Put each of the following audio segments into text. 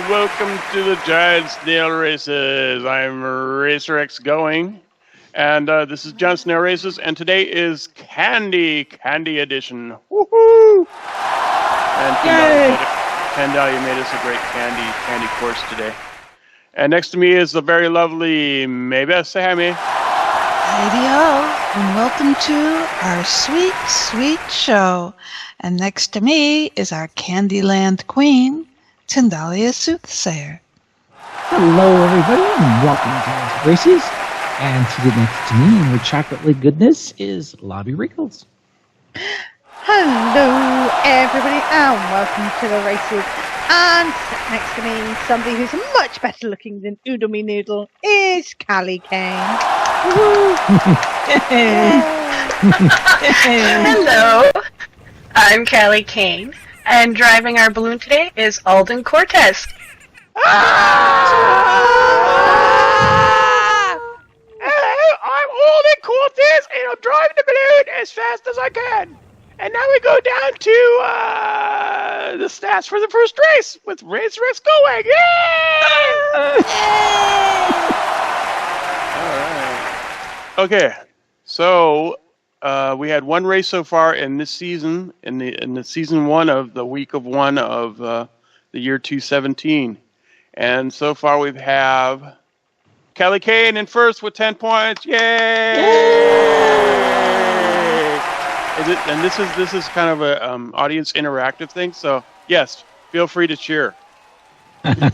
welcome to the Giant Snail Races. I'm Racer X Going, and this is Giant Snail Races, and today is Candy Edition. Woohoo! And Candalia made us a great candy course today. And next to me is the very lovely Maybeth. Say hi, May. Hi-de-ho, and welcome to our sweet, sweet show. And next to me is our Candyland queen, Candalia Soothsayer. Hello, everybody, and welcome to Giant Races. And seated next to me in her chocolate goodness is Lobby Wrinkles. Hello, everybody, and welcome to the races. And next to me, somebody who's much better looking than Oodle Me Noodle is Callie Kane. Hello, I'm Callie Kane, and driving our balloon today is Alden Cortez. I'm Alden Cortez, and I'm driving the balloon as fast as I can. And now we go down to the stats for the first race with Racer X Going. Yay! All right. Okay, so we had one race so far in this season, in the season one of the week of one of the year 2017, and so far we have Callie Kane in first with 10 points. Yay! And this is kind of a audience interactive thing. So yes, feel free to cheer. Okay,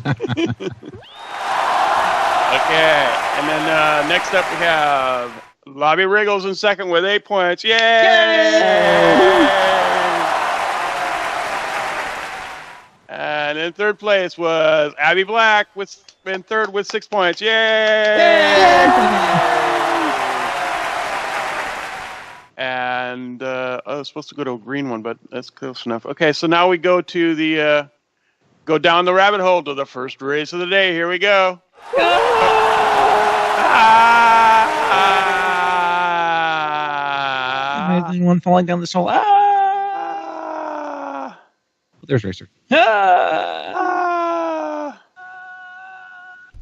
and then next up we have Lobby Wriggles in second with 8 points. Yay! And in third place was Abby Black in third with 6 points. Yay! And I was supposed to go to a green one, but that's close enough. Okay, so now we go to the go down the rabbit hole to the first race of the day. Here we go. Amazing one falling down this hole. There's Racer.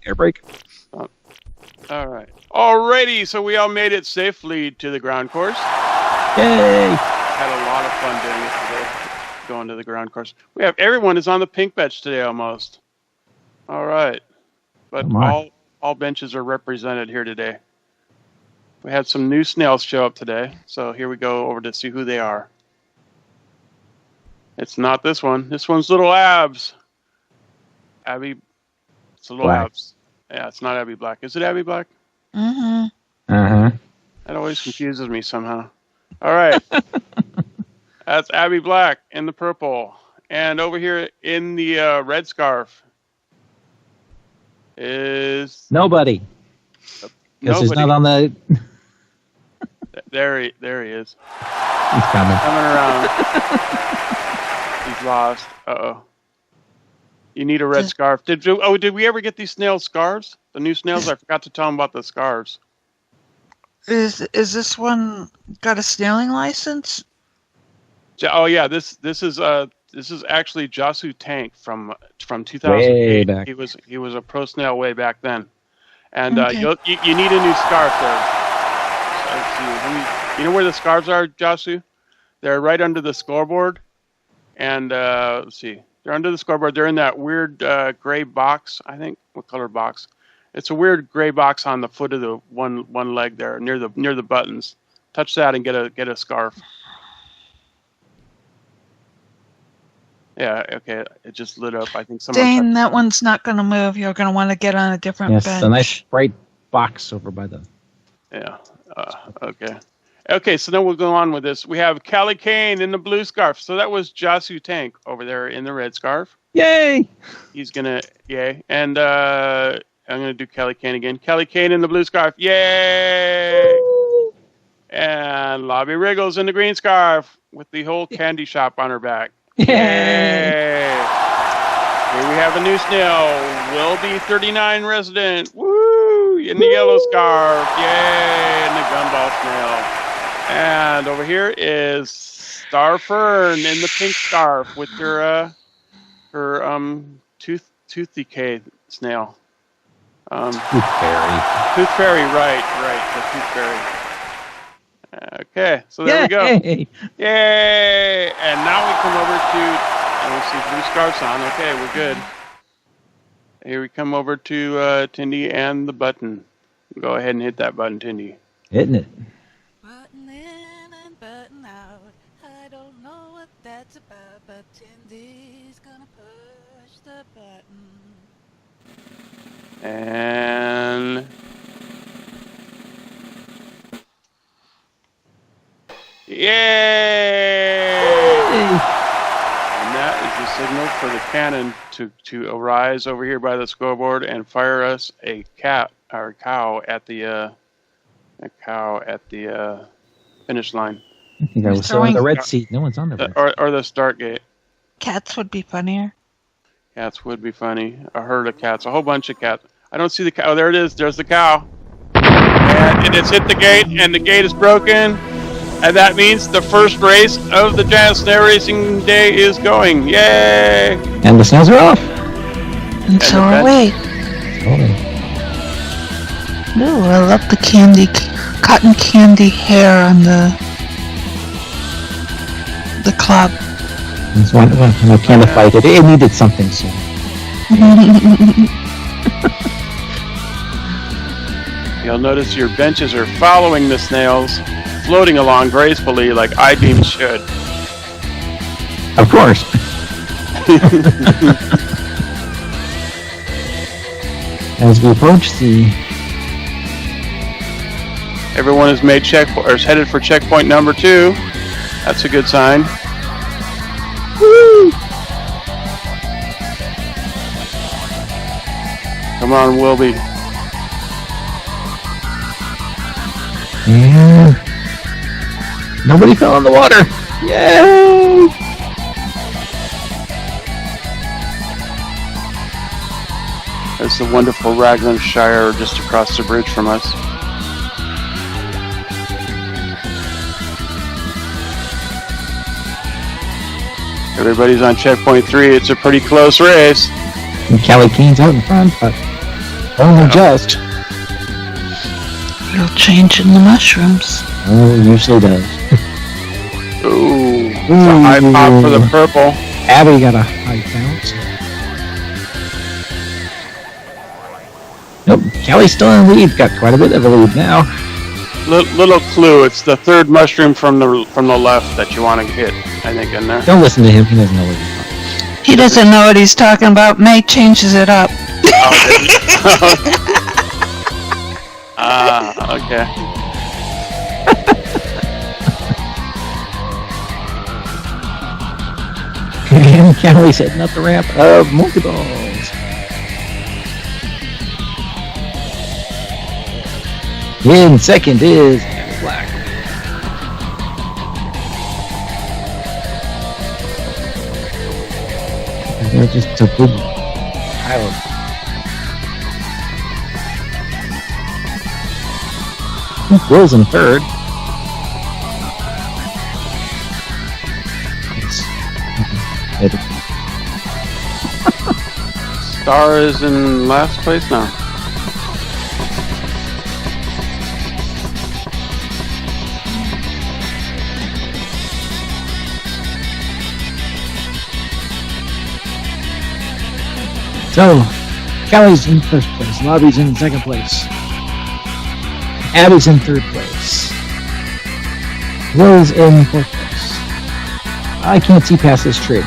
Air brake. All right. Alrighty, so we all made it safely to the ground course. Yay! Had a lot of fun doing it today, going to the ground course. We have everyone is on the pink bench today almost. All right, but all benches are represented here today. We had some new snails show up today, so here we go over to see who they are. It's not this one. This one's Little Abs. Abby, it's Little Black. Abs. Yeah, it's not Abby Black. Is it Abby Black? Mm-hmm. Uh-huh. That always confuses me somehow. All right. That's Abby Black in the purple. And over here in the red scarf is... Nobody. Because he's not on the... There he is. He's coming. Coming around. He's lost. Uh-oh. You need a red scarf. Did we ever get these snail scarves? The new snails? I forgot to tell them about the scarves. Is this one got a snailing license? Oh yeah, this is actually Jasu Tank from 2008. Way back. He was a pro snail way back then, and Okay. you need a new scarf there. So let's see. You know where the scarves are, Jasu? They're right under the scoreboard, and let's see. They're under the scoreboard. They're in that weird gray box. I think what color box? It's a weird gray box on the foot of the one leg there, near the buttons. Touch that and get a scarf. Yeah, okay. It just lit up. I think someone. Dane, that one's not going to move. You're going to want to get on a different Yes, bench. a nice bright box over by the... Yeah. Okay. Okay. So then we'll go on with this. We have Callie Kane in the blue scarf. So that was Jasu Tank over there in the red scarf. Yay! He's gonna yay, and I'm gonna do Callie Kane again. Callie Kane in the blue scarf. Yay! Woo! And Lobby Wriggles in the green scarf with the whole candy shop on her back. Yay! Yay! Here we have a new snail, Wilby 39 resident. Woo! In the yellow scarf. Yay! And the gumball snail. And over here is Star Fern in the pink scarf with her tooth decay snail. Tooth fairy. Tooth fairy, right, the tooth fairy. Okay, so there we go. Yay! Yay! And now we come over to, and we see blue scarves on. Okay, we're good. Here we come over to Tindy and the button. Go ahead and hit that button, Tindy. Hitting it. Button in and button out. I don't know what that's about, but Tindy's gonna push the button. And yay! And that is the signal for the cannon to arise over here by the scoreboard and fire us a cow at the finish line, I think I was still on the red seat. No one's on the red. or the start gate. Cats would be funnier. Cats would be funny. A herd of cats, a whole bunch of cats. I don't see the cow. Oh, there it is. There's the cow. And it's hit the gate, and the gate is broken. And that means the first race of the Giant Snail Racing Day is going. Yay! And the snails are off. And so are we. Ooh, I love the cotton candy hair on the club. It's when I kind of fight it. It needed something, so. You'll notice your benches are following the snails, floating along gracefully like I-beams should. Of course. As we approach the... Everyone has made is headed for checkpoint number 2. That's a good sign. Woo! Come on, Wilby. Yeah. Nobody fell in the water. Yay! There's the wonderful Raglan Shire just across the bridge from us. Everybody's on checkpoint 3. It's a pretty close race. And Callie Keen's out in front, but only just. You'll change in the mushrooms. Oh, it usually does. Ooh. It's a high pop for the purple. Abby got a high bounce. Nope, Callie's still in the lead. Got quite a bit of a lead now. Little clue. It's the third mushroom from the left that you want to hit. I think in there. Don't listen to him. He doesn't know what he's talking. He doesn't know what he's talking about. May changes it up. Okay. And Callie's heading up the ramp of Monkey Balls. In second is Abby Black. They're just a big pile of... Will's in third. Star is in last place now. So, Callie's in first place, Lobby's in second place, Abby's in third place, Will's in fourth place. I can't see past this tree.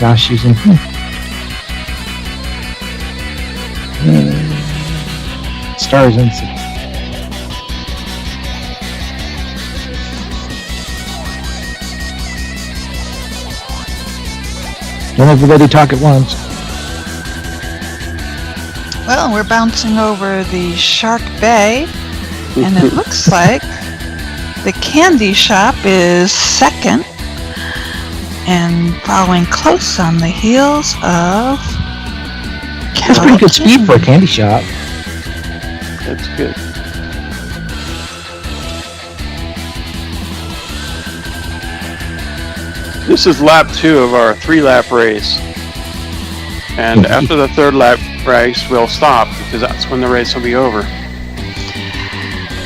Gosh, she's in Star's in sixth. Don't everybody talk at once. Well, we're bouncing over the Shark Bay, and it looks like the candy shop is second, and following close on the heels of That's pretty good speed for a candy shop. That's good. This is lap 2 of our 3-lap race. And after the 3rd lap race, we'll stop because that's when the race will be over.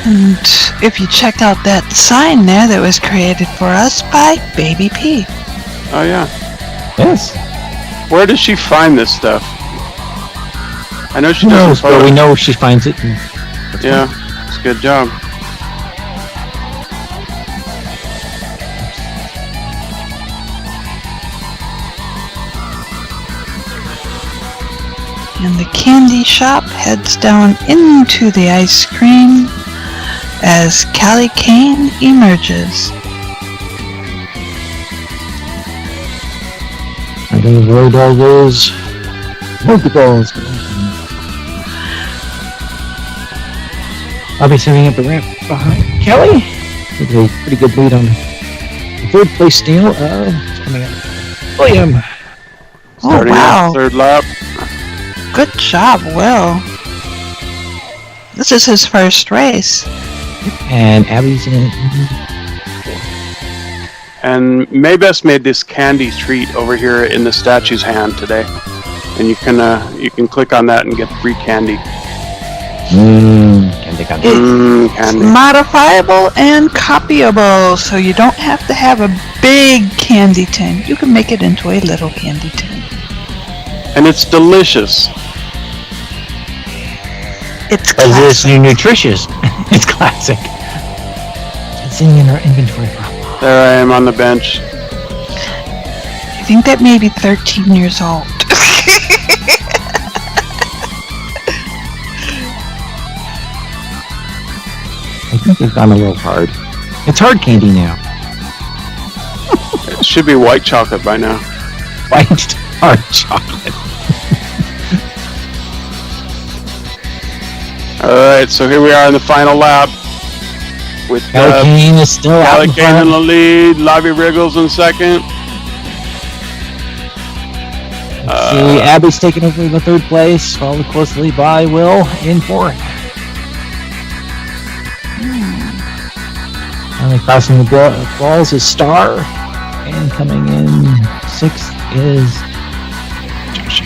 And if you check out that sign there that was created for us by Baby P. Oh, yeah. Yes. Where does she find this stuff? I know she Who knows, doesn't but we post. know she finds it. And Yeah, it's a good job. And the candy shop heads down into the ice cream as Callie Kane emerges. And then the road all goes. Multiples. I'll be setting up the ramp behind Kelly. With a pretty good lead on the 3rd place steal of coming up. William. Oh, Starting wow. the 3rd lap. Good job, Will. This is his first race. And Abby's in. And Maybest made this candy treat over here in the statue's hand today. And you can click on that and get free candy. Candy. It's Candy. modifiable and copyable, so you don't have to have a big candy tin. You can make it into a little candy tin. And it's delicious. It's Because it's classic. nutritious. It's classic. It's sitting in our inventory. There I am on the bench. I think that may be 13 years old. I think they've gone a little hard. It's hard candy now. It should be white chocolate by now. White hard chocolate. Alright, so here we are in the final lap. With Kelly Kane is still out Callie in Kane in front. the lead, Lavi Wriggles in 2nd. See, Abby's taking over the 3rd place, followed closely by Will in 4th. Only crossing the balls is Star, and coming in 6th is Josh.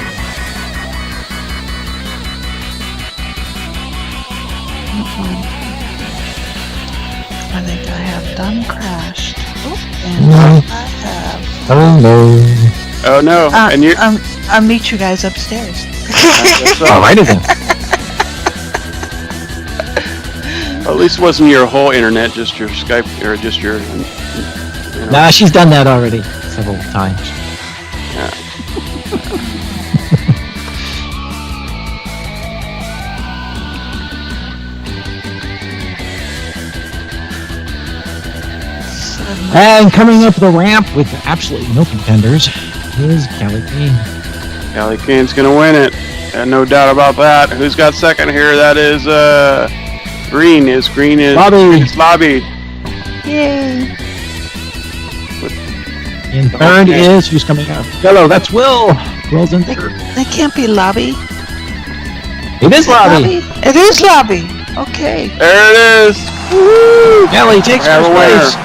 I think I have done crashed. Oh, and No. I have. Oh no. Oh no, and you I'll meet you guys upstairs. Alrighty then. at least it wasn't your whole internet, just your Skype or just your Nah, she's done that already several times. And coming up the ramp with absolutely no contenders is Kelly Kane. Callie Kane's gonna win it. No doubt about that. Who's got 2nd here? That is Green. Green is Lobby. It's Lobby. Yay! In 3rd is who's coming up? Hello, that's Will. Will's in 3rd. That can't be Lobby. It is Lobby. It is Lobby. Okay. There it is. Woo! Kelly takes Have a first winner. place.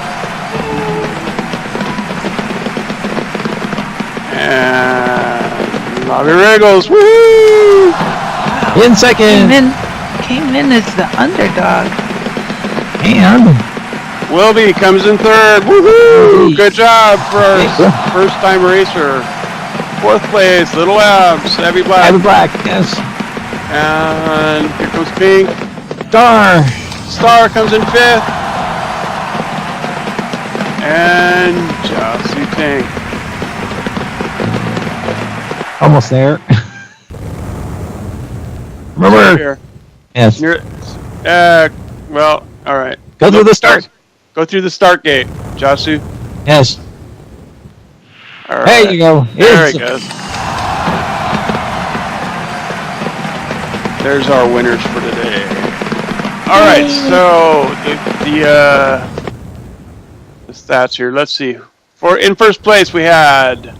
And Lobby Wriggles. Woo! In 2nd. Came in as the underdog. And Wilby comes in 3rd. Woohoo! Wilby. Good job for our Okay, cool. first-time racer. 4th place, Little Abs, Abby Black. Abby Black, yes. And here comes Pink. Star. Star comes in 5th. And Josie Tank. Almost there. Remember? Here. Yes. Near, well, all right. Go through the start. Go through the start gate, Josu. Yes. All right. There you go. There It's- it goes. There's our winners for today. All right, so the stats here. Let's see. In first place we had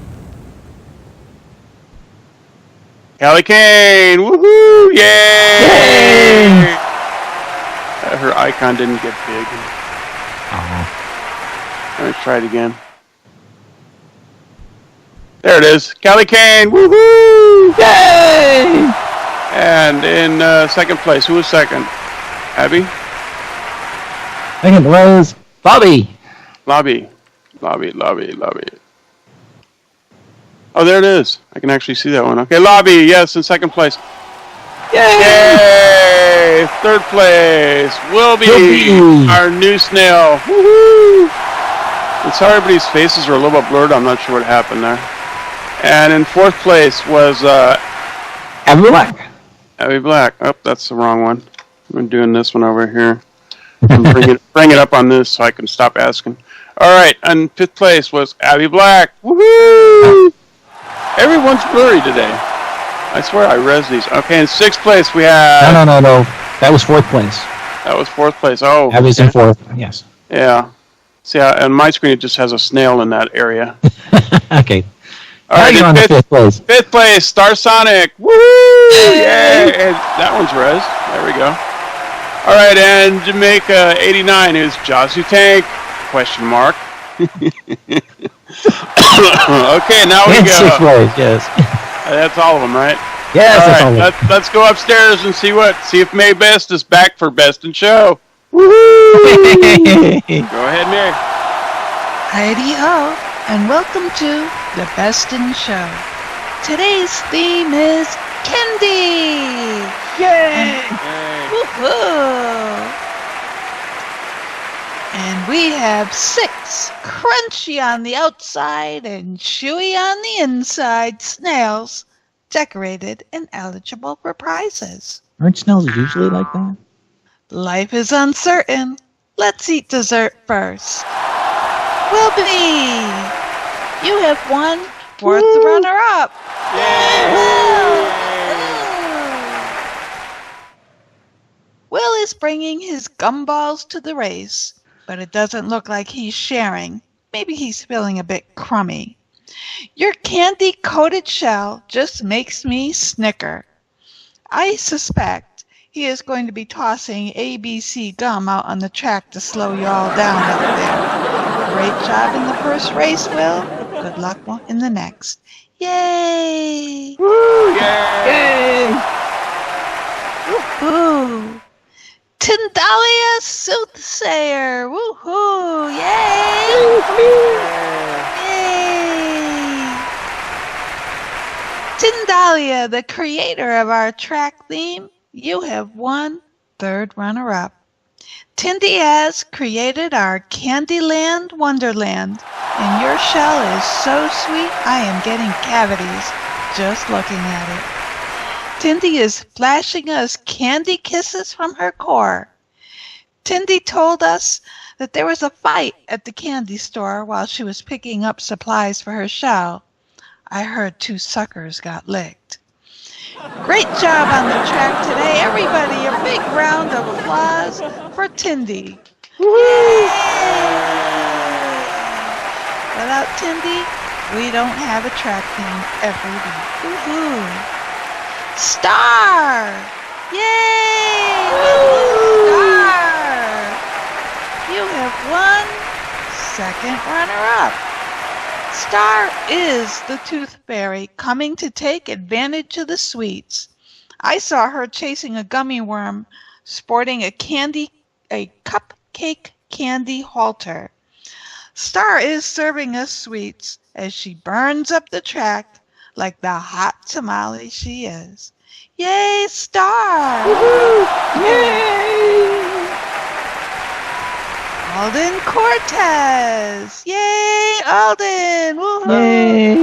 Callie Kane. Woohoo! Yay! Yay! Her icon didn't get big. Oh. Let me try it again. There it is. Callie Kane. Woohoo! Yay! And in second place, who was second? Abby? Second was Bobby. Lobby. Oh, there it is. I can actually see that one. Okay, Lobby, yes, in second place. Yay! Third place, Wilby, Wilby. our new snail. Woohoo! And sorry, everybody's faces are a little bit blurred. I'm not sure what happened there. And in fourth place was Abby Black. Abby Black. Oh, that's the wrong one. I'm doing this one over here. And bring it up on this so I can stop asking. All right, and fifth place was Abby Black. Woohoo! Everyone's blurry today. I swear I res these. Okay, in sixth place we have... No. That was fourth place. That was fourth place. Oh. Abby's in fourth. Yes. Yeah. See, on my screen it just has a snail in that area. Okay. All right, You're on the fifth place. Fifth place, Star Sonic. Woo! Yay! And that one's res. There we go. All right, and Jamaica 89 is Josu Tank? Question mark. Okay, now we In go. sixth place, yes. That's all of them, right? Yes, that's all All of right, let's go upstairs and see if May Best is back for Best in Show. Woohoo! Go ahead, Mary. Heidi-ho, and welcome to the Best in Show. Today's theme is candy! Yay! Woohoo! And we have 6 crunchy on the outside and chewy on the inside snails decorated and eligible for prizes. Aren't snails usually like that? Life is uncertain. Let's eat dessert first. Wilby, you have won 4th runner-up. Will is bringing his gumballs to the race, but it doesn't look like he's sharing. Maybe he's feeling a bit crummy. Your candy-coated shell just makes me snicker. I suspect he is going to be tossing ABC gum out on the track to slow you all down out there. Great job in the first race, Will. Good luck in the next. Yay! Woo! Yay! Woohoo! Tindalia Soothsayer! Woohoo! Yay! Yay! Tindalia, the creator of our track theme, you have won 3rd runner-up. Tindy has created our Candyland Wonderland, and your shell is so sweet I am getting cavities just looking at it. Tindy is flashing us candy kisses from her core. Tindy told us that there was a fight at the candy store while she was picking up supplies for her shell. I heard 2 suckers got licked. Great job on the track today, everybody. A big round of applause for Tindy. Without Tindy, we don't have a track team every week. Woohoo! Star! Yay! Star! You have won 2nd runner-up. Star is the tooth fairy coming to take advantage of the sweets. I saw her chasing a gummy worm sporting a cupcake candy halter. Star is serving us sweets as she burns up the track like the hot tamale she is. Yay, Star! Woohoo! Yay! Alden Cortez! Yay, Alden! Woohoo! Yay!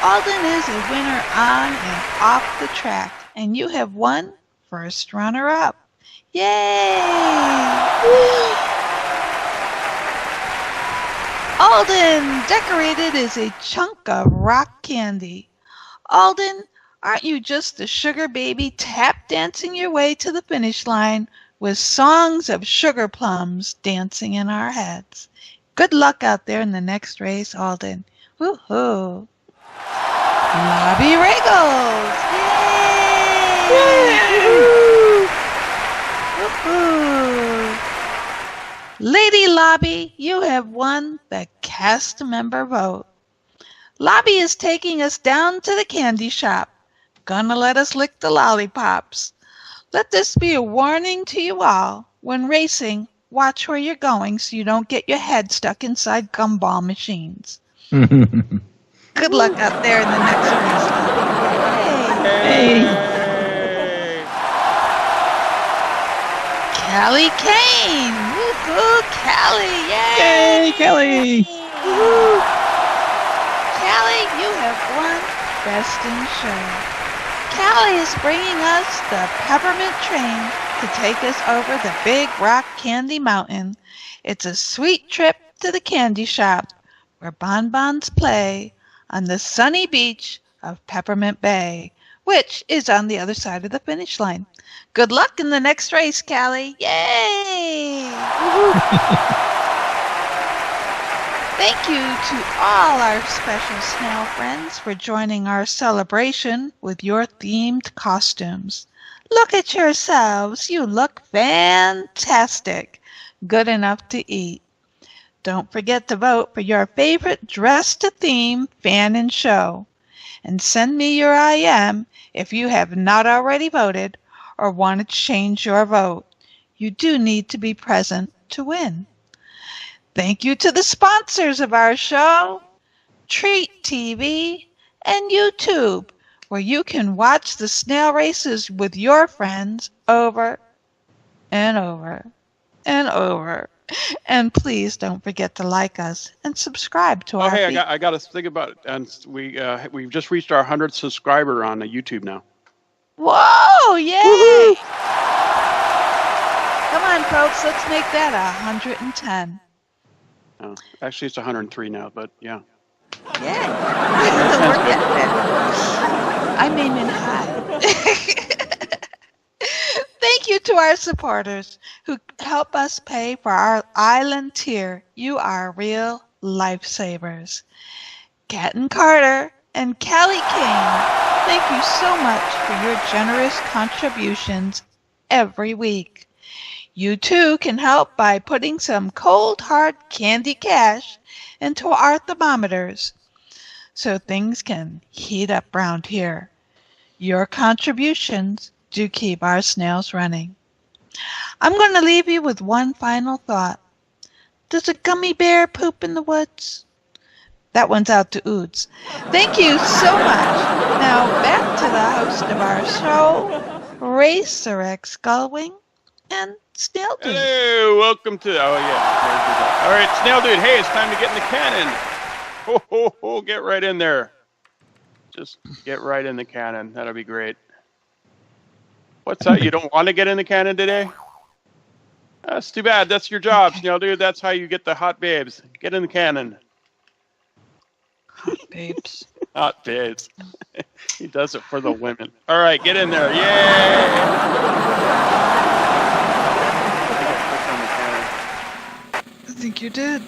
Alden is a winner on and off the track, and you have won 1st runner-up. Yay! Alden, decorated as a chunk of rock candy. Alden, aren't you just a sugar baby tap dancing your way to the finish line with songs of sugar plums dancing in our heads? Good luck out there in the next race, Alden. Woohoo! Lobby Regals! Yay! Woohoo! Lady Lobby, you have won the cast member vote. Lobby is taking us down to the candy shop. Gonna let us lick the lollipops. Let this be a warning to you all. When racing, watch where you're going so you don't get your head stuck inside gumball machines. Good luck out there in the next race, Lobby. Yay! Hey! Callie Kane! Woohoo, Callie! Yay! Yay, Kelly! Woohoo! Callie, you have won Best in Show. Callie is bringing us the Peppermint Train to take us over the Big Rock Candy Mountain. It's a sweet trip to the candy shop where bonbons play on the sunny beach of Peppermint Bay, which is on the other side of the finish line. Good luck in the next race, Callie. Yay! Thank you to all our special snail friends for joining our celebration with your themed costumes. Look at yourselves. You look fantastic. Good enough to eat. Don't forget to vote for your favorite dress-to-theme fan and show. And send me your IM if you have not already voted or want to change your vote. You do need to be present to win. Thank you to the sponsors of our show, Treat TV and YouTube, where you can watch the snail races with your friends over and over and over. And please don't forget to like us and subscribe to Oh, our hey, feed. I got to think about it. And we've just reached our 100th subscriber on YouTube now. Whoa, yay! Come on, folks, let's make that 110. Oh, actually, it's 103 now, but yeah. Yay! We're getting there. I'm aiming high. Thank you to our supporters who help us pay for our island tier. You are real lifesavers. Kat and Carter and Callie King, thank you so much for your generous contributions every week. You too can help by putting some cold hard candy cash into our thermometers so things can heat up round here. Your contributions do keep our snails running. I'm going to leave you with one final thought. Does a gummy bear poop in the woods? That one's out to Oods. Thank you so much. Now back to the host of our show, Racer X Gullwing and Snail Dude. Hello, welcome to. Oh yeah. All right, Snail Dude. Hey, it's time to get in the cannon. Ho ho ho! Get right in there. Just get right in the cannon. That'll be great. What's that? You don't want to get in the cannon today? That's too bad. That's your job, Snail Dude. That's how you get the hot babes. Get in the cannon. Hot babes. Hot babes. He does it for the women. All right, get in there. Yay! I think you did.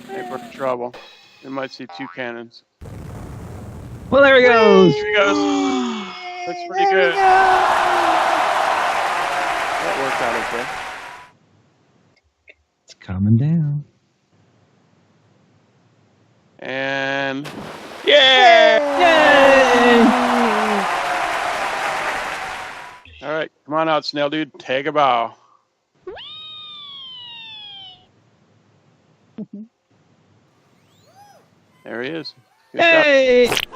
Hey, we're in trouble. We might see two cannons. Well, there he goes. Here he goes. Looks pretty There we good. go. That worked out okay. It's coming down. And yeah! Yay! All right, come on out, Snail Dude. Take a bow. There he is. Good job. Yay! Such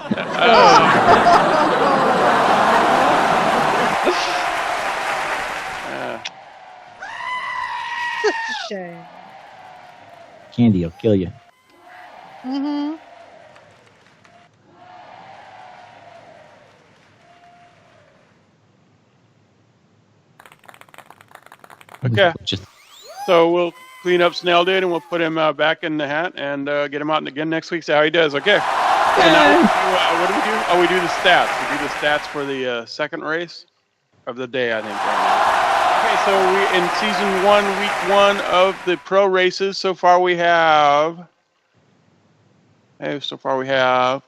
a shame. Candy will kill you. Mm-hmm. Okay. Just So we'll clean up Snail Dude and we'll put him back in the hat and get him out again next week. See how he does. Okay. And now what do we do? Oh, we do the stats. We do the stats for the second race of the day, I think. Right now. Okay, so we in season 1, week 1 of the pro races. So far we have. Hey, so far we have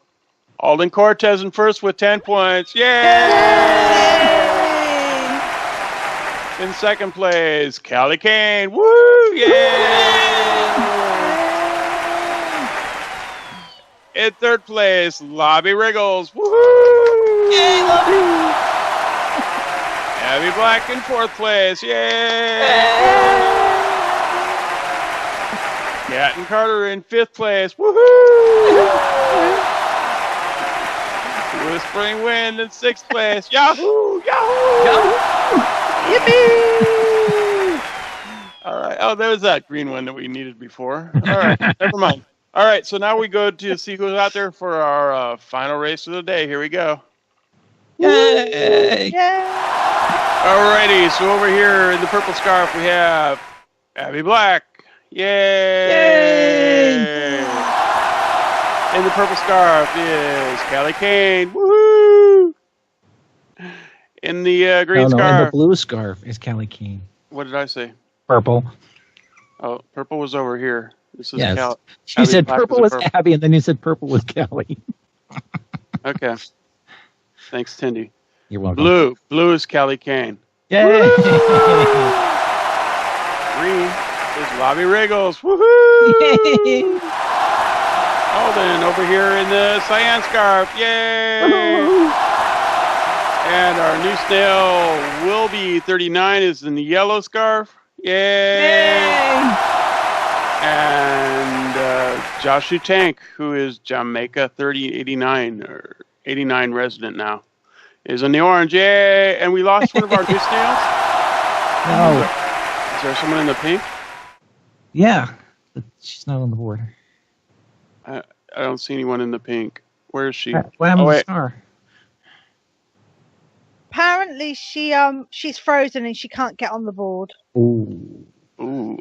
Alden Cortez in first with 10 points. Yay! In second place, Callie Kane. Woo! Yay! In third place, Lobby Wriggles. Woohoo! Yay, Lobby! Abby Black in fourth place. Yay! Cat and Carter in fifth place. Woohoo! Whispering Wind in sixth place. Yahoo! Yahoo! Yippee! All right. Oh, there was that green one that we needed before. All right. Never mind. All right. So now we go to see who's out there for our final race of the day. Here we go. Yay! Yeah. Alrighty. So over here in the purple scarf, we have Abby Black. Yay! In the purple scarf is Callie Kane. Woohoo! In the green In scarf. the blue scarf is Callie Kane. What did I say? Purple. Oh, purple was over here. This is Yes. She Abby said Black purple was was purple. Abby, and then you said purple was Callie. Okay. Thanks, Tindy. You're welcome. Blue is Callie Kane. Yay! Green is Lobby Wriggles. Woohoo! Yay! Oh, then over here in the cyan scarf. Yay! And our new snail, Wilby 39, is in the yellow scarf. Yay! And Joshua Tank, who is Jamaica 3089 or 89 resident now, is in the orange. Yay! And we lost one of our new snails. No. Is there someone in the pink? Yeah. But she's not on the board. I don't see anyone in the pink. Where is she? What happened Oh, to wait. Star? Apparently she's frozen and she can't get on the board. Ooh. Ooh.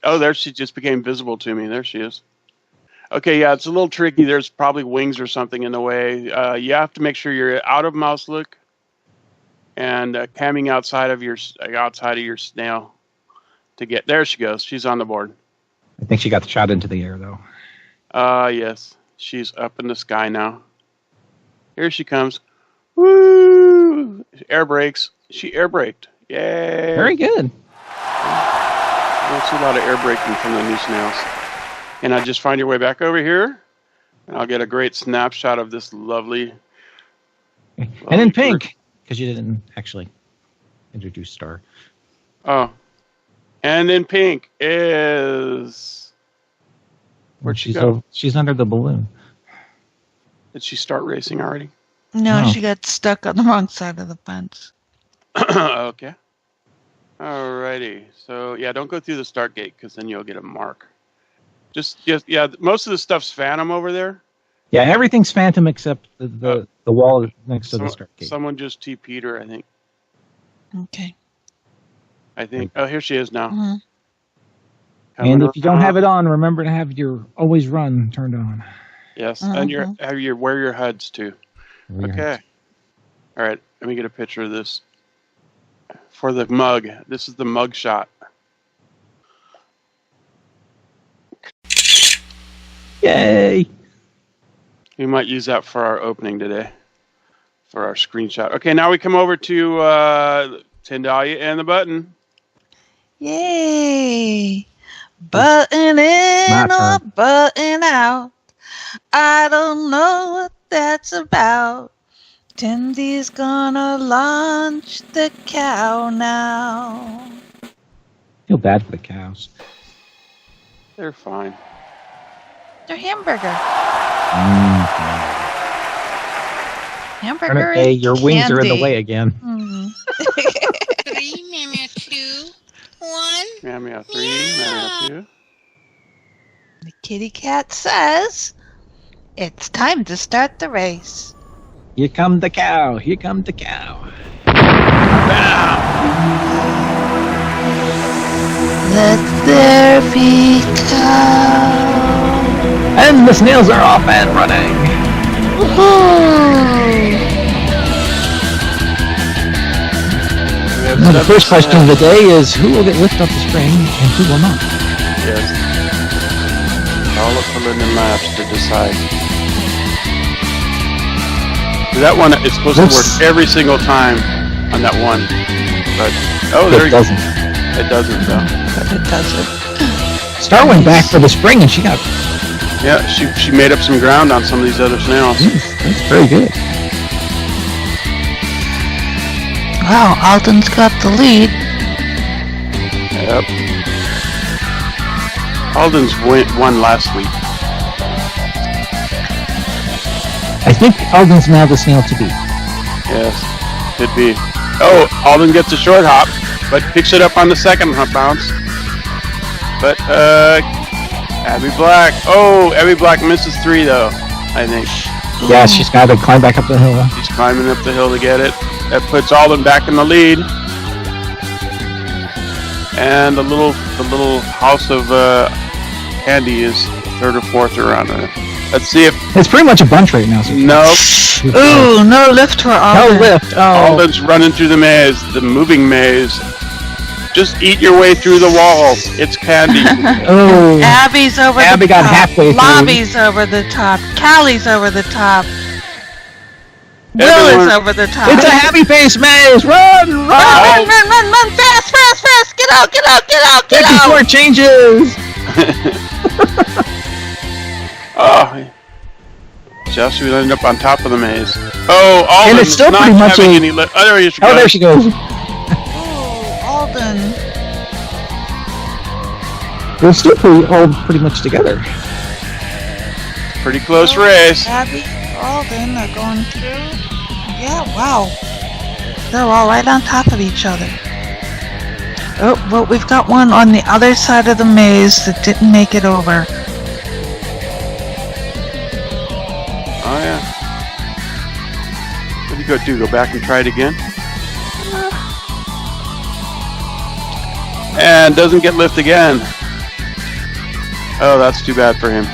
There she just became visible to me. There she is. Okay, yeah, it's a little tricky. There's probably wings or something in the way. You have to make sure you're out of mouse look and camming outside of your snail to get. There she goes. She's on the board. I think she got shot into the air, though. Yes, she's up in the sky now. Here she comes. Woo! Air brakes. She air braked. Yay! Very good. I don't see a lot of air braking from the new snails. And I just find your way back over here, and I'll get a great snapshot of this lovely. And in pink, because you didn't actually introduce Star. Oh, and in pink is. Where'd she go? She's under the balloon. Did she start racing already? No, No. she got stuck on the wrong side of the fence. Okay. Alrighty. So yeah, don't go through the start gate because then you'll get a mark. Just yeah. Most of the stuff's Phantom over there. Yeah, everything's Phantom except the wall next to the start gate. Someone just TP'd her, I think. Okay. Oh, here she is now. Mhm. And if you don't have it on, remember to have your always run turned on. Yes, and wear your HUDs too. Wear your Okay. All right. Let me get a picture of this for the mug. This is the mug shot. Yay! We might use that for our opening today, for our screenshot. Okay, now we come over to Tendalia and the button. Yay! Button My in or turn. button out. I don't know what that's about. Tindy's gonna launch the cow now. Feel bad for the cows. They're fine. They're hamburger. Hamburger Turnip Day, is your wings are in the candy. way again. Mhm. 3, meow, 2, 1. Meow meow 3, meow meow 2. The kitty cat says, it's time to start the race. Here come the cow. Here come the cow. Let there be cow. And the snails are off and running. Now, the first question of the day is who will get lifted off the spring and who will not? Yes. All of the Linden Labs to decide. That one is supposed to work every single time. on that one. But there It you go. doesn't. It doesn't though. But it does it. Star went back for the spring and she got. Yeah, she made up some ground on some of these other snails. That's very good. Wow, Alden's got the lead. Yep. Alden's won last week. I think Alden's now the snail to beat. Yes, could be. Oh, Alden gets a short hop, but picks it up on the second bounce. But Abby Black. Oh, Abby Black misses 3 though. I think Yeah, she's got to climb back up the hill. she's climbing up the hill to get it. That puts Alden back in the lead. And the little house of Candy is 3rd or 4th around her. Let's see if It's pretty much a bunch right now. So no. Ooh, no lift for No Alden. lift. Oh. Alden's running through the maze, the moving maze. Just eat your way through the wall. It's Candy. Oh. Abby's over Abby the got top. halfway through. Lobby's over the top. Callie's over the top. Will is Everyone- over the top. It's a happy face maze. Run, run. Run, fast. Get out. 54 changes. Oh, Joshua ended up on top of the maze. Oh, Alden And it's still is not pretty much having a- any oh, there she Oh, goes. there she goes. Ooh, Alden. They're still pretty much together. Pretty close race. Abby, Alden are going through. Yeah, wow. They're all right on top of each other. Oh, well, we've got one on the other side of the maze that didn't make it over. Oh yeah. What do you go do? Go back and try it again? And doesn't get lift again. Oh, that's too bad for him.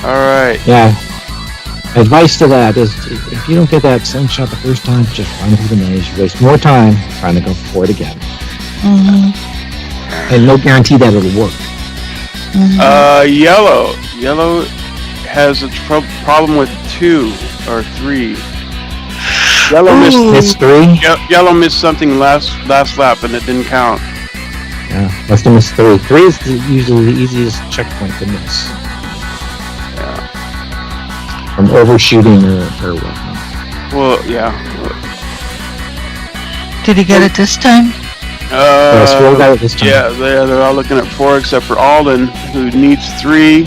Alright. Yeah. Advice to that is, if you don't get that slingshot the first time, just run through the maze. You waste more time trying to go for it again. Mm-hmm. And no guarantee that it'll work. Yellow. Yellow has a problem with 2 or 3. Yellow Missed 3. Yellow missed something last lap and it didn't count. Yeah, must have missed 3. 3 is usually the easiest checkpoint to miss. From overshooting or whatnot. Well, yeah. Did he get it this time? Yes, we'll got it this time. Yeah, they're all looking at 4 except for Alden, who needs 3.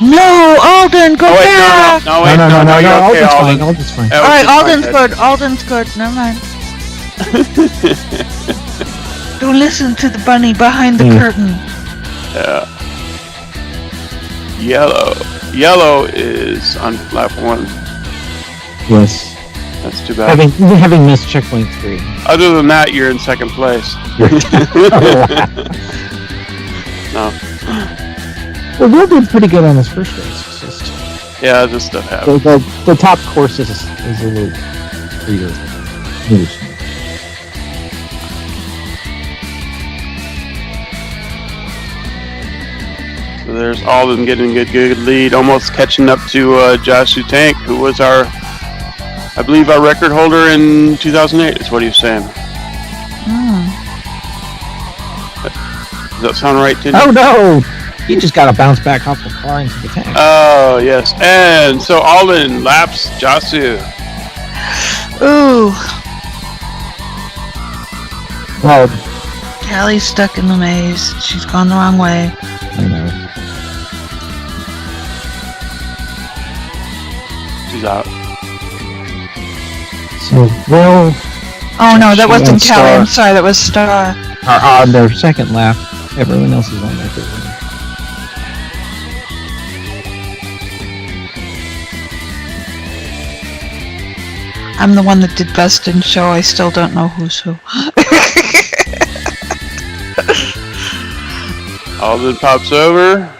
No, Alden, go Oh wait, back! no, wait, No, you're okay, Alden's Alden. fine. Alden's fine. That was Alright, just my Alden's head. good. Alden's good. Never mind. Don't listen to the bunny behind the curtain. Yeah. Yellow is on lap 1. Yes. That's too bad. Having missed checkpoint 3. Other than that, you're in 2nd place. No. Well, Will did pretty good on his first race. It's just Yeah, this stuff happens. the top course is a little freer. Moves. So there's Alden getting a good lead, almost catching up to Joshua Tank, who was I believe our record holder in 2008 is what he was saying. Does that sound right, Tim? Oh no! He just got to bounce back off the car into the tank. Oh, yes. And so Alden laps Josu. Ooh, Well, Callie's stuck in the maze. She's gone the wrong way. I know. She's out. So Will Oh no, that She wasn't went Callie. I'm Star. sorry, that was Star. are on their second lap. Everyone else is on their third lap. I'm the one that did best in show. I still don't know who's who. Alden pops over.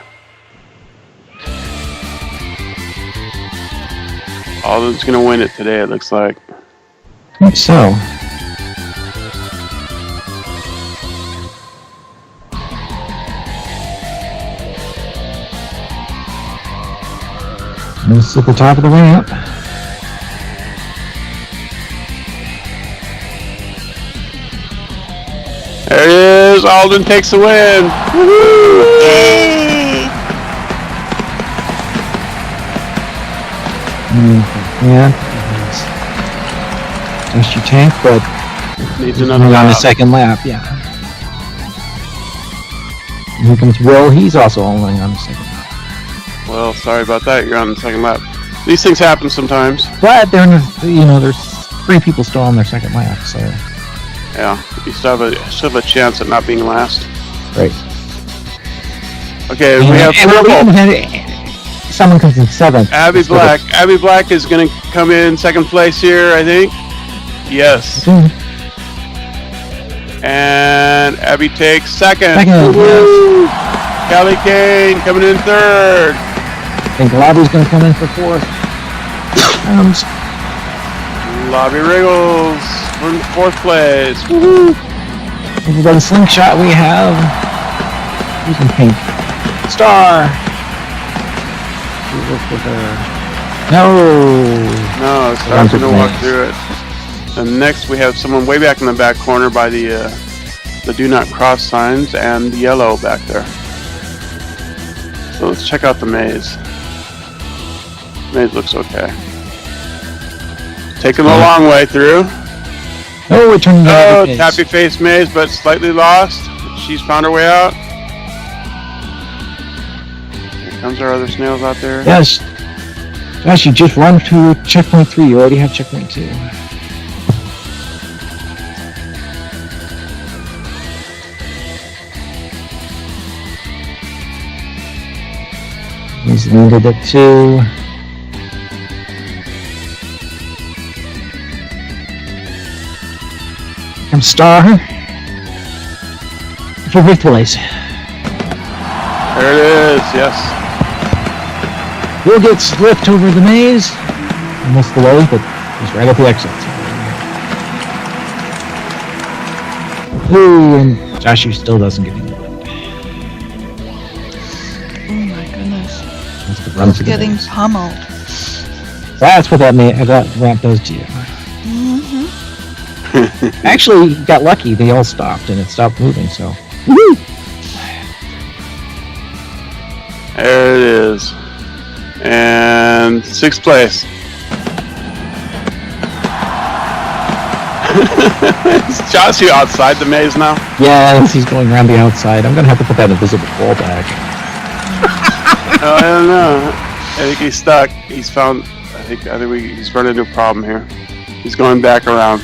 Alden's gonna win it today, it looks like. I think so. This is at the top of the ramp. Alden takes the win. Woohoo! Yay! Yeah. Just your tank, but Needs he's another only on the lap. second lap. Yeah. And here comes Will. He's also only on the second lap. Well, sorry about that. You're on the second lap. These things happen sometimes. But they're in there's 3 people still on their second lap. So Yeah, you still have a chance at not being last. right. Okay, we have And we even purple. had someone comes in 7th. Abby Black. Abby Black is going to come in second place here, I think. Yes. And Abby takes second. Second. Woo! Kelly Kane coming in third. I think Lobby's going to come in for 4th. Lobby Wriggles in fourth place. Woohoo! Over the slingshot we have. Who's in pink? Star. No. No, it's time to walk through it. And next we have someone way back in the back corner by the do not cross signs and the yellow back there. So let's check out the maze. Maze looks okay. Taking a long way through. Oh, we're turning the Oh, other face. Tappy Face Maze, but slightly lost. She's found her way out. Here comes our other snails out there. Yes. Josh, you just run to checkpoint 3. You already have checkpoint 2. He's landed at 2. I'm Star. For 5th place. There it is, yes. Will gets lift over the maze. Almost the way, but he's right at the exit. Ooh, and Joshy still doesn't get any. Oh my goodness. That's the run He's to the getting maze. pummeled. That's what that ramp does to you. Mm-hmm. Actually, you got lucky. They all stopped, and it stopped moving, so. Woo! There it is. And 6th place. Is Joshua outside the maze now? Yes, he's going around the outside. I'm gonna have to put that invisible wall back. Oh, I don't know. I think he's stuck. He's found. He's run into a problem here. He's going back around.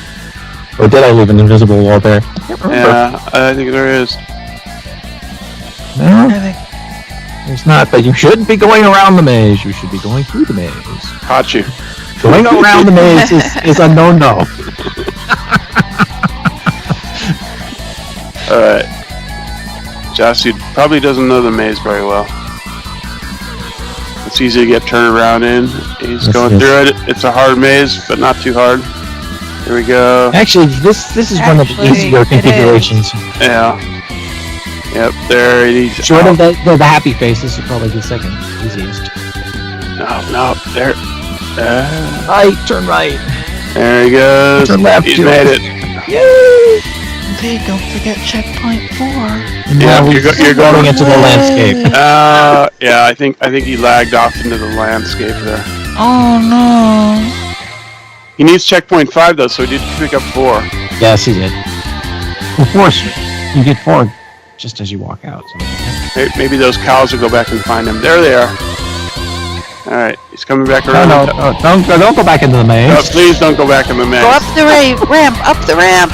Or did I leave an invisible wall there? Yeah, I think there is. No, I think there's not. But you shouldn't be going around the maze. You should be going through the maze. Caught you. Going around the maze is a no-no. All right. Joshua probably doesn't know the maze very well. It's easy to get turned around in. He's Yes, going yes. through it. It's a hard maze, but not too hard. Here we go. Actually, this is one of the Actually, easier it configurations. Yeah. Yep, there it is. Short of the happy face, this is probably the second easiest. No, there. Right, turn right. There he goes. Turn left. He's made it. Yay! Hey, don't forget checkpoint 4. And Yeah, now you're going going into the landscape. Yeah, I think he lagged off into the landscape there. Oh no. He needs checkpoint 5 though, so he did pick up 4. Yes, he did. Well, 4, you get 4 just as you walk out. So. Maybe those cows will go back and find him. There they are. All right, he's coming back No, around. don't go back into the maze. Oh, please don't go back in the maze. Go up the ramp, up the ramp,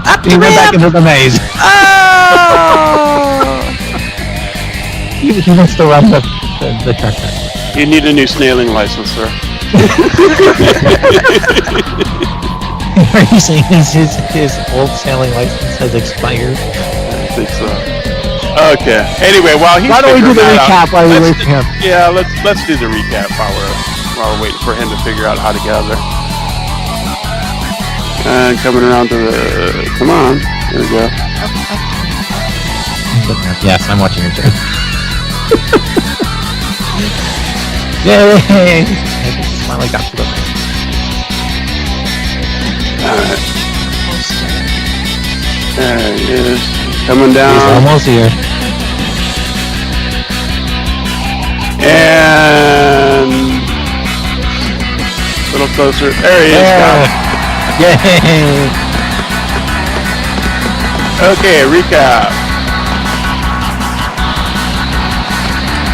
up He the went back ramp. into the maze. Oh! He wants to run the truck back. You need a new snailing license, sir. Are you saying his old sailing license has expired? I think so. Okay. Anyway, while he's Why don't we do the figuring that recap out, while we let's wait for him? Yeah, let's do the recap while we're waiting for him to figure out how to get out of there. And coming around to the. Come on. There we go. Yes, I'm watching it too. Yay! Finally got to the maze. All right. There he is. Coming He's down. almost here. And a little closer. There he is. Got it. Yay! Okay, recap.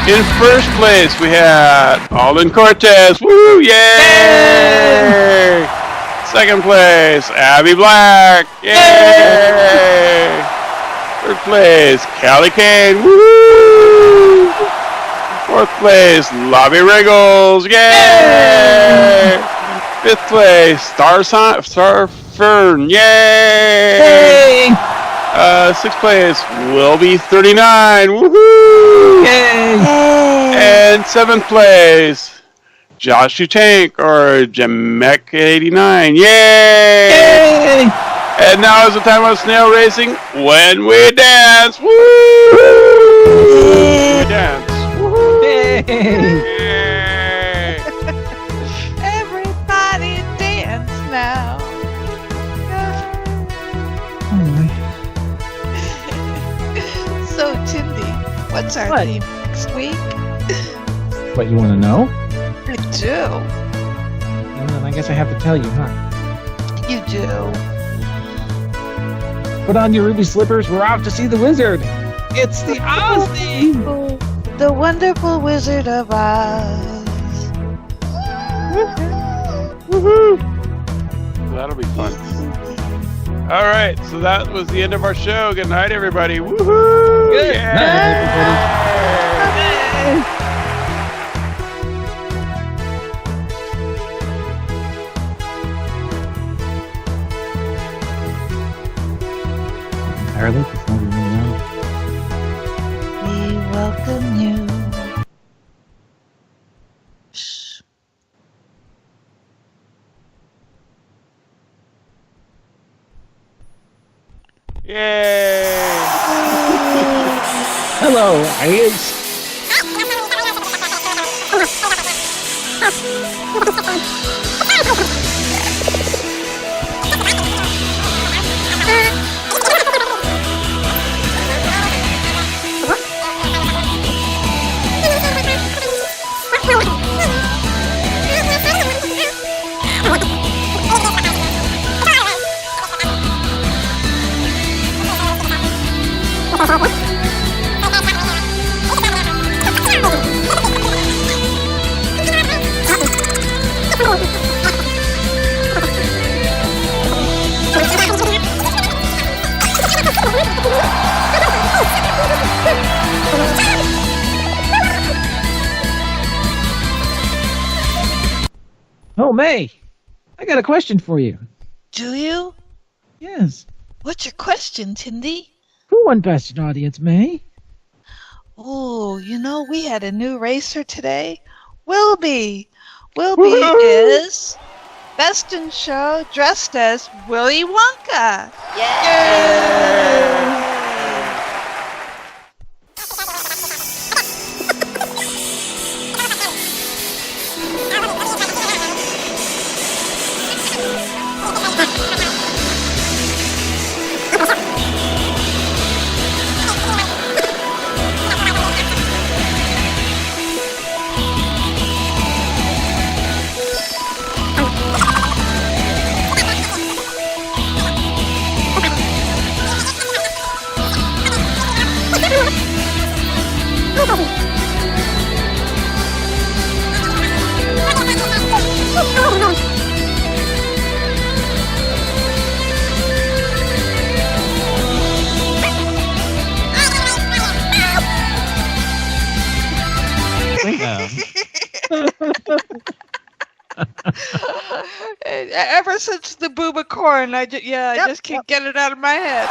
In first place, we had Alden Cortez. Woo! Yay! Second place, Abby Black. Yay! Third place, Callie Kane. Woo! Fourth place, Lobby Riggles. Yay! Fifth place, Star Fern. Yay! Yay! Sixth place, Wilby 39. Woohoo! Yay! And seventh place, Joshu Tank or Jamek 89. Yay! Yay! And now is the time of snail racing when we dance. Woo! We dance. Yay! Yay! Everybody dance now. So, Tindy, what's our What? theme next week? What, you want to know? I do. Well, then I guess I have to tell you, huh? You do. Put on your ruby slippers. We're off to see the wizard. It's the Oz theme. The Wonderful Wizard of Oz. Woohoo! So that'll be fun. All right, so that was the end of our show. Good night, everybody. Woohoo! Good Yeah! night, Ireland, it's not even around. We welcome you. Shh. Yay! Hello, audience. Oh, May, I got a question for you. Do you? Yes. What's your question, Tindy? Who won Best in Audience, May? Oh, you know, we had a new racer today. Wilby. Wilby Woohoo! is Best in Show dressed as Willy Wonka. Yay! Ever since the Booba Corn, I just can't get it out of my head.